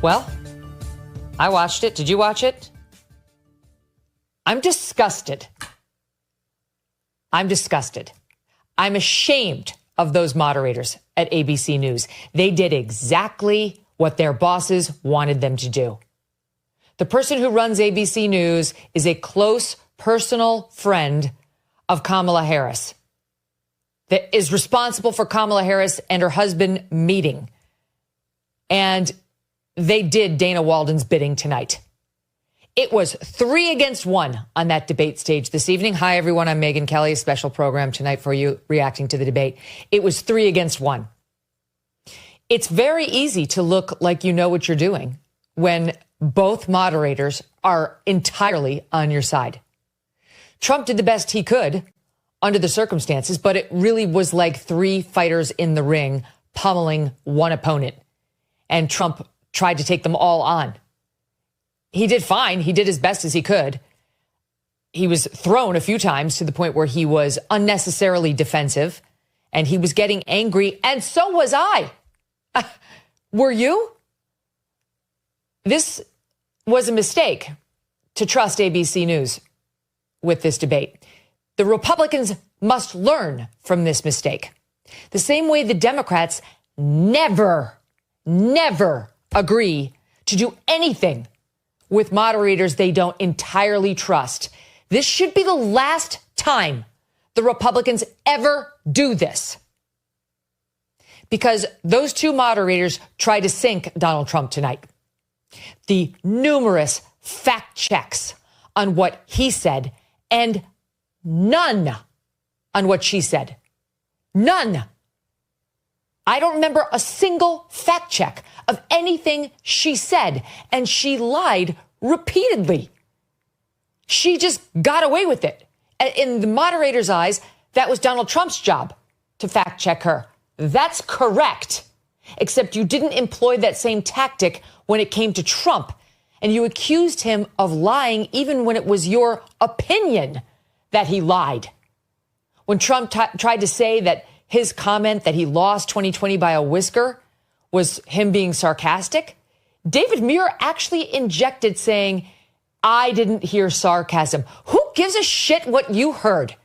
Well, I watched it. Did you watch it? I'm disgusted. I'm disgusted. I'm ashamed of those moderators at ABC News. They did exactly what their bosses wanted them to do. The person who runs ABC News is a close personal friend of Kamala Harris, that is responsible for Kamala Harris and her husband meeting. And they did Dana Walden's bidding tonight. It was 3 against 1 on that debate stage this evening. Hi, everyone. I'm Megyn Kelly, a special program tonight for you reacting to the debate. It was 3 against 1. It's very easy to look like you know what you're doing when both moderators are entirely on your side. Trump did the best he could under the circumstances, but it really was like 3 fighters in the ring pummeling one opponent. And Trump tried to take them all on. He did fine. He did as best as he could. He was thrown a few times to the point where he was unnecessarily defensive and he was getting angry. And so was I. Were you? This was a mistake to trust ABC News with this debate. The Republicans must learn from this mistake. The same way the Democrats never agree to do anything with moderators they don't entirely trust. This should be the last time the Republicans ever do this. Because those 2 moderators tried to sink Donald Trump tonight. The numerous fact checks on what he said and none on what she said. None. I don't remember a single fact check of anything she said, and she lied repeatedly. She just got away with it. In the moderator's eyes, that was Donald Trump's job to fact check her. That's correct. Except you didn't employ that same tactic when it came to Trump, and you accused him of lying even when it was your opinion that he lied. When Trump tried to say that his comment that he lost 2020 by a whisker was him being sarcastic, David Muir actually injected saying, I didn't hear sarcasm. Who gives a shit what you heard?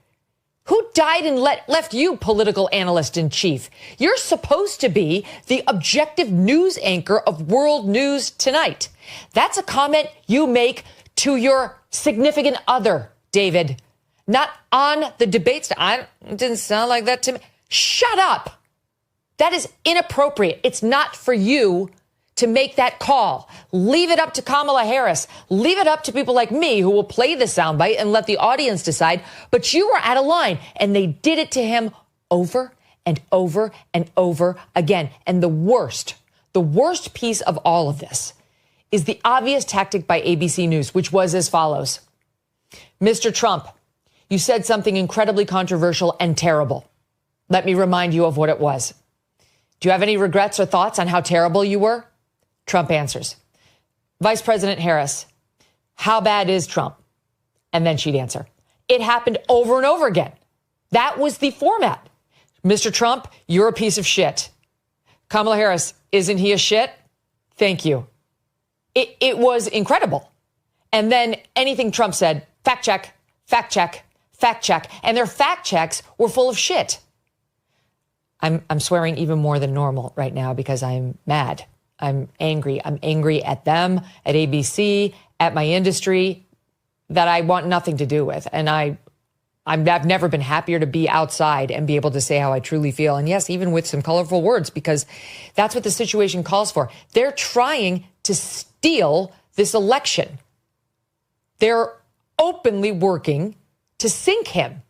Who died and left you political analyst in chief? You're supposed to be the objective news anchor of World News Tonight. That's a comment you make to your significant other, David, not on the debate. It didn't sound like that to me. Shut up. That is inappropriate. It's not for you to make that call. Leave it up to Kamala Harris. Leave it up to people like me who will play the soundbite and let the audience decide. But you were out of line, and they did it to him over and over and over again. And the worst piece of all of this is the obvious tactic by ABC News, which was as follows. Mr. Trump, you said something incredibly controversial and terrible. Let me remind you of what it was. Do you have any regrets or thoughts on how terrible you were? Trump answers. Vice President Harris, how bad is Trump? And then she'd answer. It happened over and over again. That was the format. Mr. Trump, you're a piece of shit. Kamala Harris, isn't he a shit? Thank you. It was incredible. And then anything Trump said, fact check, fact check, fact check. And their fact checks were full of shit. I'm swearing even more than normal right now because I'm mad. I'm angry. I'm angry at them, at ABC, at my industry that I want nothing to do with. And I've never been happier to be outside and be able to say how I truly feel. And yes, even with some colorful words, because that's what the situation calls for. They're trying to steal this election. They're openly working to sink him.